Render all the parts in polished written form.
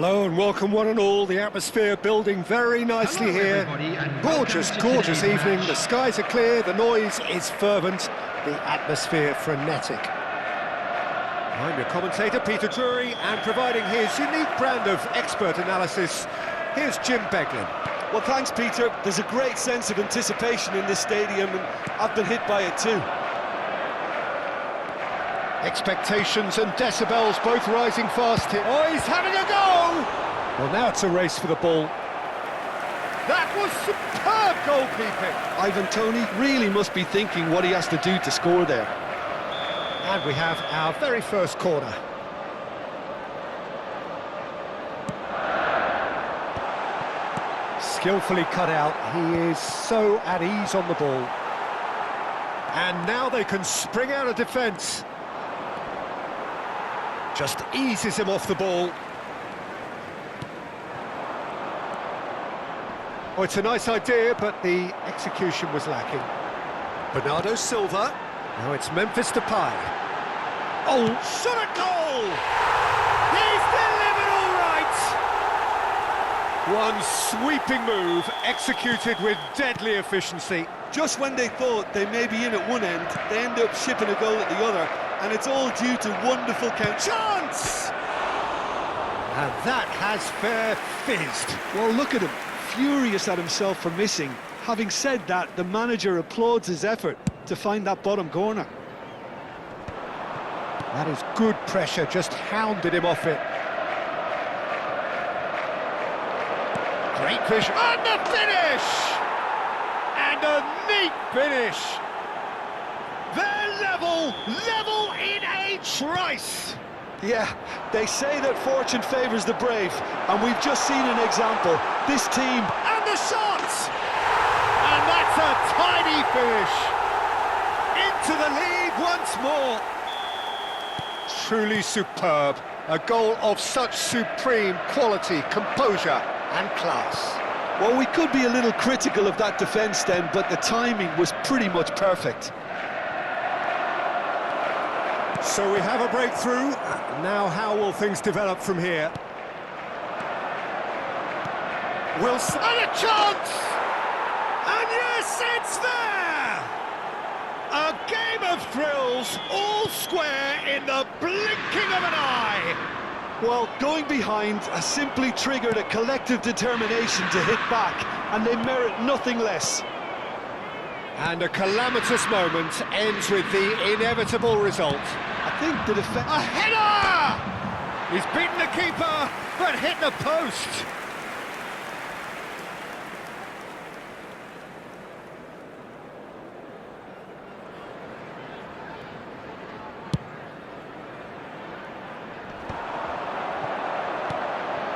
Hello and welcome one and all. The atmosphere building very nicely here. Gorgeous, gorgeous evening. The skies are clear, the noise is fervent, the atmosphere frenetic. I'm your commentator, Peter Drury, and providing his unique brand of expert analysis, here's Jim Beglin. Well, thanks, Peter. There's a great sense of anticipation in this stadium, and I've been hit by it too. Expectations and decibels both rising fast here. Oh, he's having a go! Well, now it's a race for the ball. That was superb goalkeeping! Ivan Toney really must be thinking what he has to do to score there. And we have our very first corner. Skillfully cut out, he is so at ease on the ball. And now they can spring out of defence. Just eases him off the ball. Oh, it's a nice idea, but the execution was lacking. Bernardo Silva. Now it's Memphis Depay. Oh, shot a goal! He's delivered all right! One sweeping move, executed with deadly efficiency. Just when they thought they may be in at one end, they end up shipping a goal at the other, and it's all due to wonderful chance! And that has fair fizzed. Well, look at him, furious at himself for missing. Having said that, the manager applauds his effort to find that bottom corner. That is good pressure, just hounded him off it. Great vision, and the finish! And a neat finish! They're level in a trice! Yeah, they say that fortune favours the brave, and we've just seen an example. This team... And the shot! And that's a tidy finish! Into the lead once more! Truly superb. A goal of such supreme quality, composure and class. Well, we could be a little critical of that defence then, but the timing was pretty much perfect. So we have a breakthrough. Now how will things develop from here? Wilson, and a chance! And yes, it's there! A game of thrills, all square in the blinking of an eye! Well, going behind has simply triggered a collective determination to hit back, and they merit nothing less. And a calamitous moment ends with the inevitable result. I think the defence... A header! He's beaten the keeper, but hit the post.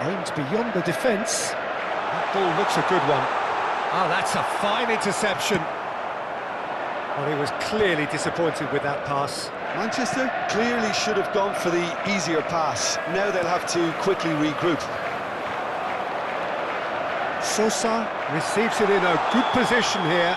Aimed beyond the defence. That ball looks a good one. Oh, that's a fine interception. Well, he was clearly disappointed with that pass. Manchester clearly should have gone for the easier pass. Now they'll have to quickly regroup. Sosa receives it in a good position here.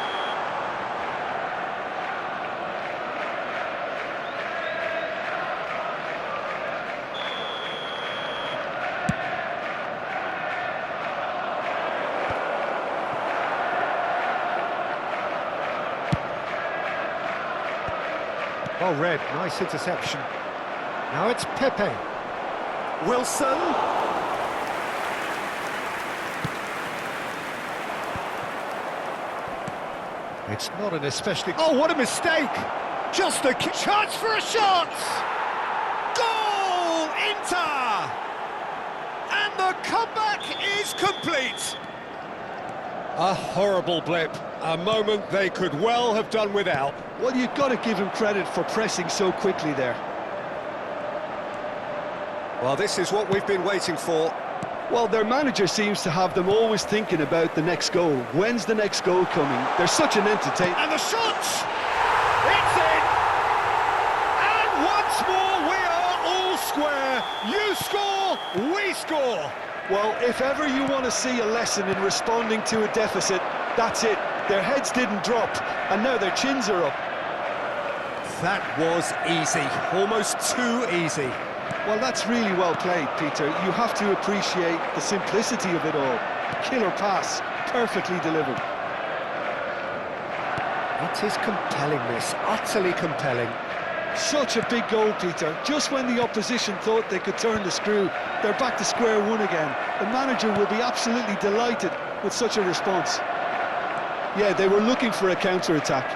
Well read, nice interception. Now it's Pepe. Wilson. It's not an especially... Oh, what a mistake! Just a chance for a shot! Goal! Inter! And the comeback is complete! A horrible blip. A moment they could well have done without. Well, you've got to give him credit for pressing so quickly there. Well, this is what we've been waiting for. Well, their manager seems to have them always thinking about the next goal. When's the next goal coming? They're such an entertainer. And the shot! It's in! And once more we are all square. You score, we score. Well, if ever you want to see a lesson in responding to a deficit, that's it. Their heads didn't drop, and now their chins are up. That was easy, almost too easy. Well, that's really well played, Peter. You have to appreciate the simplicity of it all. Killer pass, perfectly delivered. It is compelling, this, utterly compelling. Such a big goal, Peter. Just when the opposition thought they could turn the screw, they're back to square one again. The manager will be absolutely delighted with such a response. Yeah, they were looking for a counter-attack.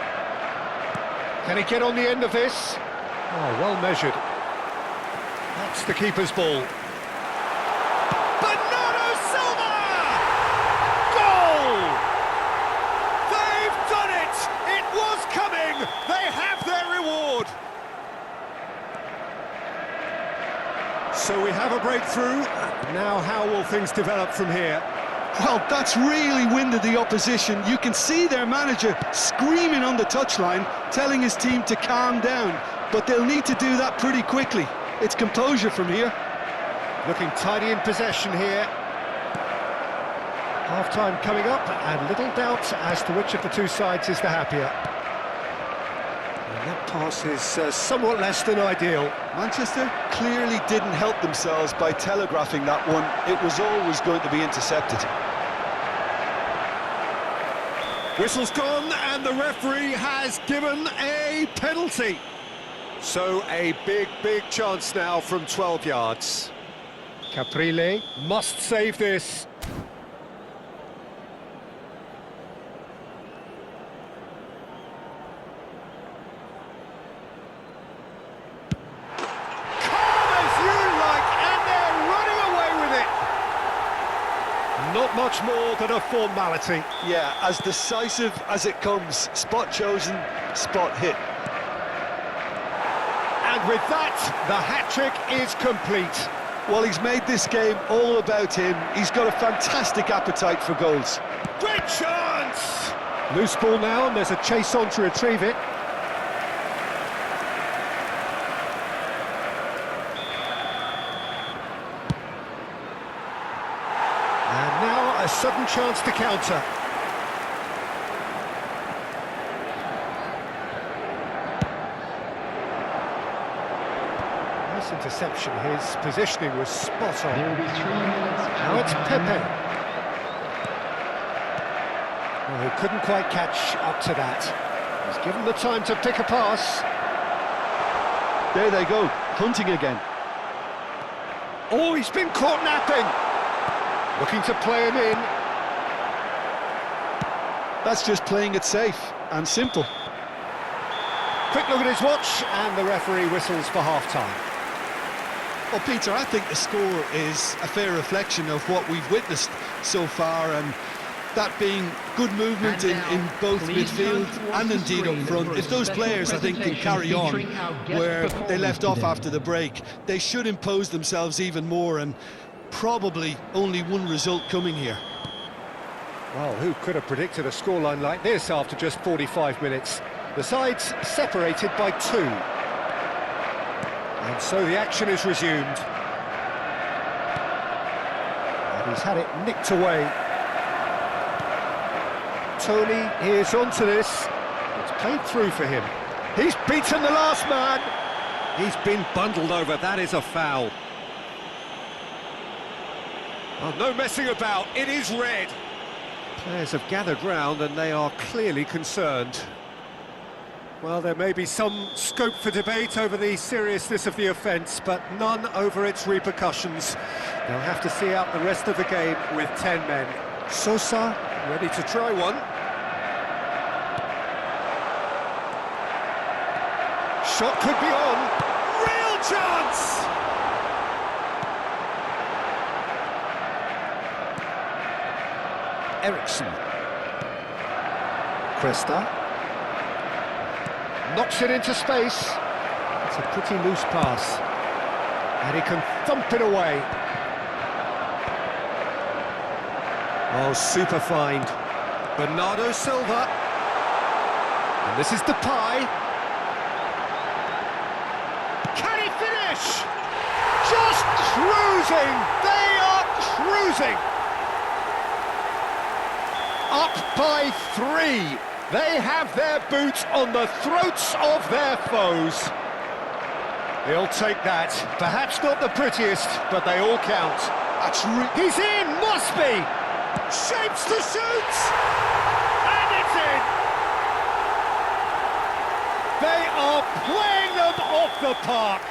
Can he get on the end of this? Oh, well measured. That's the keeper's ball. Bernardo Silva! Goal! They've done it! It was coming! They have their reward! So we have a breakthrough. Now how will things develop from here? Well, that's really winded the opposition. You can see their manager screaming on the touchline, telling his team to calm down. But they'll need to do that pretty quickly. It's composure from here. Looking tidy in possession here. Half-time coming up, and little doubt as to which of the two sides is the happier. And that pass is somewhat less than ideal. Manchester clearly didn't help themselves by telegraphing that one. It was always going to be intercepted. Whistle's gone, and the referee has given a penalty. So a big chance now from 12 yards. Caprile must save this. Calm as you like, and they're running away with it. Not much more than a formality. Yeah, as decisive as it comes. Spot chosen, spot hit. And with that, the hat-trick is complete. Well, he's made this game all about him. He's got a fantastic appetite for goals. Great chance! Loose ball now, and there's a chase on to retrieve it. And now a sudden chance to counter. Interception, his positioning was spot on. There will be 3 minutes. Now it's Pepe. Well, he couldn't quite catch up to that. He's given the time to pick a pass. There they go, hunting again. Oh, he's been caught napping. Looking to play him in. That's just playing it safe and simple. Quick look at his watch, and the referee whistles for half-time. Well, Peter, I think the score is a fair reflection of what we've witnessed so far, and that being good movement in both midfield and indeed up front. If those players, I think, can carry on where they left off after the break, they should impose themselves even more, and probably only one result coming here. Well, who could have predicted a scoreline like this after just 45 minutes? The sides separated by 2. And so the action is resumed. And he's had it nicked away. Tony is onto this. It's played through for him. He's beaten the last man. He's been bundled over. That is a foul. Oh, no messing about. It is red. Players have gathered round and they are clearly concerned. Well, there may be some scope for debate over the seriousness of the offence, but none over its repercussions. They'll have to see out the rest of the game with 10 men. Sosa, ready to try one. Shot could be on. Real chance! Eriksson. Cresta. Knocks it into space. It's a pretty loose pass. And he can thump it away. Oh, super find. Bernardo Silva. And this is Depay. Can he finish? Just cruising! They are cruising! Up by 3. They have their boots on the throats of their foes. He'll take that. Perhaps not the prettiest, but they all count. He's in, must be! Shapes to shoot! And it's in! They are playing them off the park.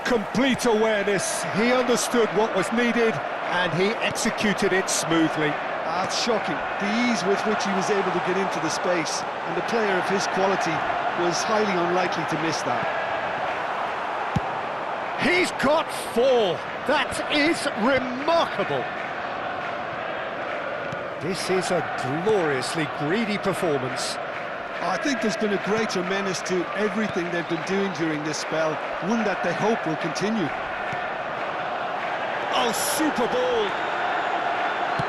Complete awareness. He understood what was needed, and he executed it smoothly. That's shocking. The ease with which he was able to get into the space, and a player of his quality was highly unlikely to miss that. He's got 4. That is remarkable. This is a gloriously greedy performance. I think there's been a greater menace to everything they've been doing during this spell, one that they hope will continue. Oh, super ball!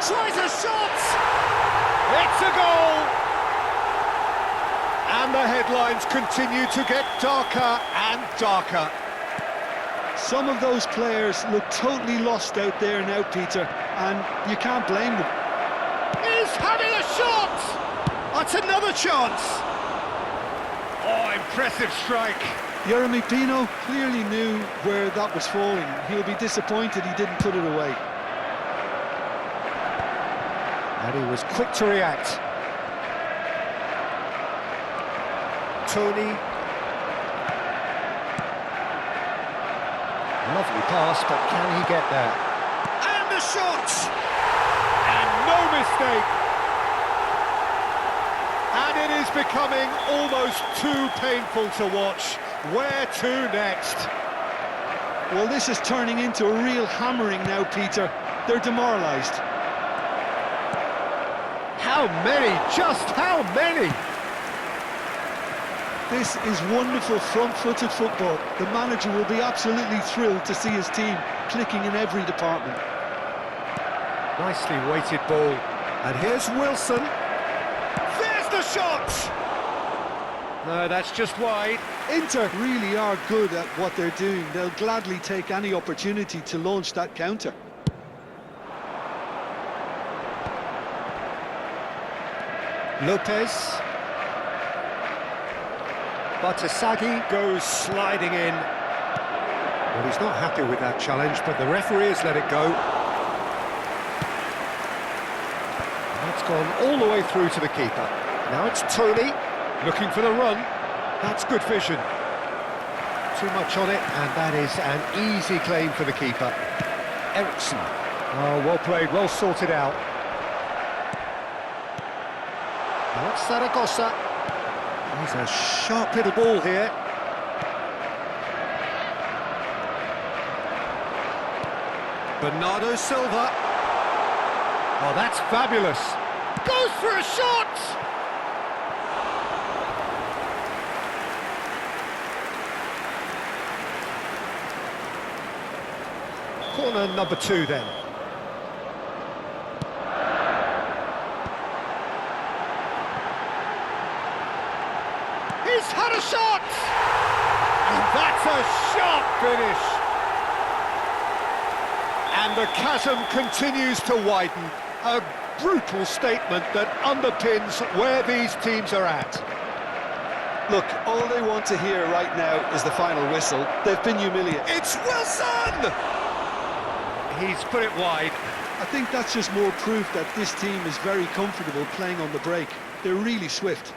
Tries a shot! It's a goal! And the headlines continue to get darker and darker. Some of those players look totally lost out there now, Peter, and you can't blame them. He's having a shot! That's another chance! Oh, impressive strike. Jeremy Pino clearly knew where that was falling. He'll be disappointed he didn't put it away. And he was quick to react. Tony. Lovely pass, but can he get there? And the shot! And no mistake! And it is becoming almost too painful to watch. Where to next? Well, this is turning into a real hammering now, Peter. They're demoralised. How many? Just how many? This is wonderful front-footed football. The manager will be absolutely thrilled to see his team clicking in every department. Nicely weighted ball. And here's Wilson. There's the shot! No, that's just wide. Inter really are good at what they're doing. They'll gladly take any opportunity to launch that counter. Lopez. Batasagi goes sliding in. Well, he's not happy with that challenge, but the referee has let it go. That's gone all the way through to the keeper. Now it's Tony, looking for the run. That's good vision. Too much on it, and that is an easy claim for the keeper. Eriksson. Oh, well played, well sorted out. Now it's Zaragoza. There's a sharp little ball here. Bernardo Silva. Oh, that's fabulous. Goes for a shot! Corner number 2 then. He's had a shot! And that's a sharp finish! And the chasm continues to widen. A brutal statement that underpins where these teams are at. Look, all they want to hear right now is the final whistle. They've been humiliated. It's Wilson! He's put it wide. I think that's just more proof that this team is very comfortable playing on the break. They're really swift.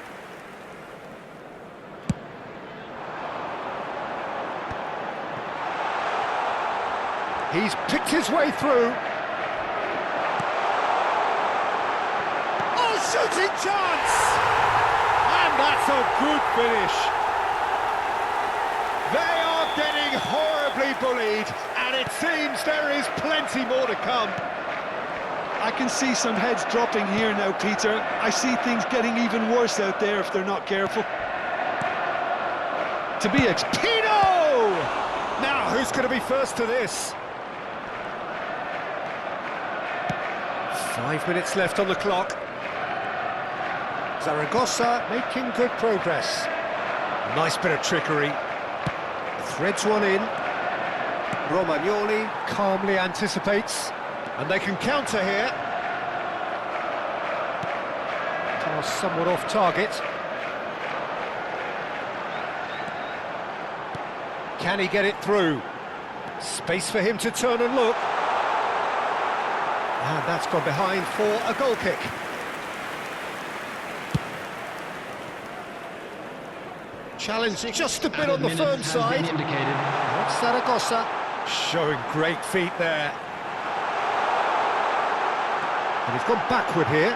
He's picked his way through. Oh, shooting chance! And that's a good finish. They are getting horribly bullied, and it seems there is plenty more to come. I can see some heads dropping here now, Peter. I see things getting even worse out there if they're not careful. To be Pino! Now, who's going to be first to this? 5 minutes left on the clock. Zaragoza making good progress. Nice bit of trickery. Threads one in. Romagnoli calmly anticipates. And they can counter here. Pass somewhat off target. Can he get it through? Space for him to turn and look. And that's gone behind for a goal kick. Challenge just a bit on the firm side. Zaragoza showing great feet there. And he's gone backward here.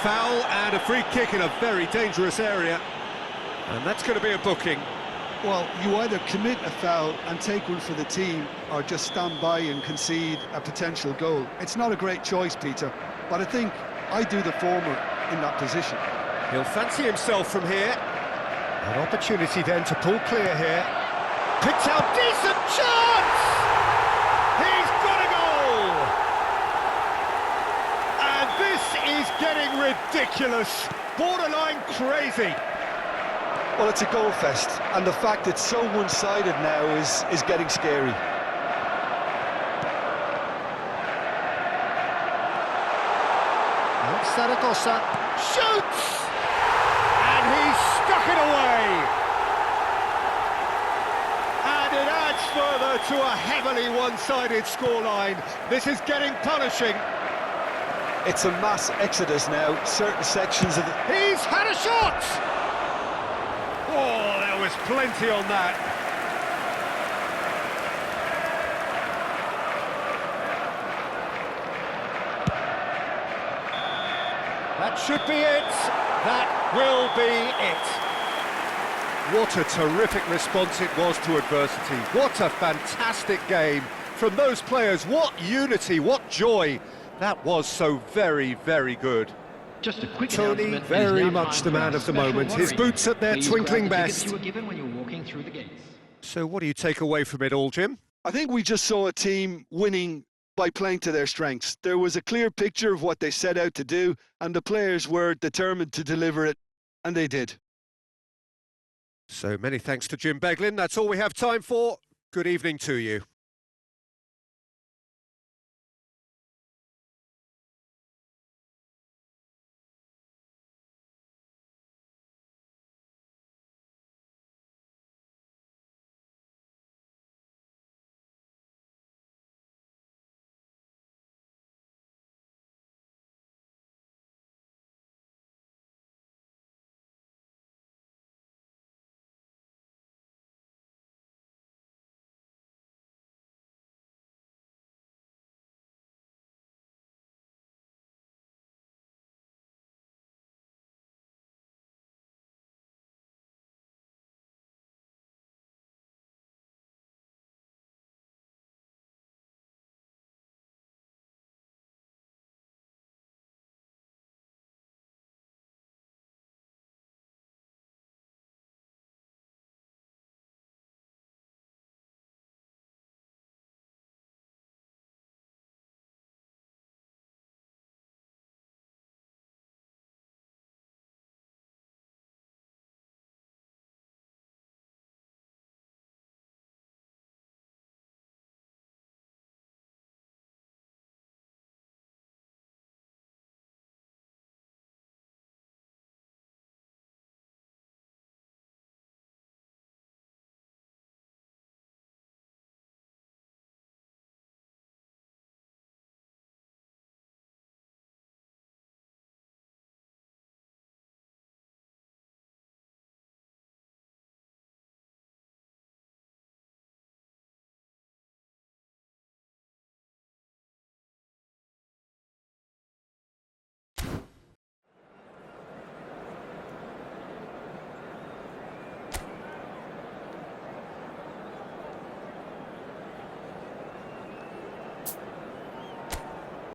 Foul and a free kick in a very dangerous area. And that's going to be a booking. Well, you either commit a foul and take one for the team, or just stand by and concede a potential goal. It's not a great choice, Peter, but I think I do the former in that position. He'll fancy himself from here. An opportunity then to pull clear here. Picked out, decent chance! He's got a goal! And this is getting ridiculous, borderline crazy. Well, it's a goal fest, and the fact it's so one-sided now is getting scary. Zaragoza shoots! And he's stuck it away! And it adds further to a heavily one-sided scoreline. This is getting punishing. It's a mass exodus now, certain sections of the... He's had a shot! Oh, there was plenty on that. That should be it. That will be it. What a terrific response it was to adversity. What a fantastic game from those players. What unity, what joy. That was so very, very good. Just a quick Tony, very much the man of the moment. His boots at their twinkling best. You were given when you were walking through the gates. So what do you take away from it all, Jim? I think we just saw a team winning by playing to their strengths. There was a clear picture of what they set out to do, and the players were determined to deliver it, and they did. So many thanks to Jim Beglin. That's all we have time for. Good evening to you.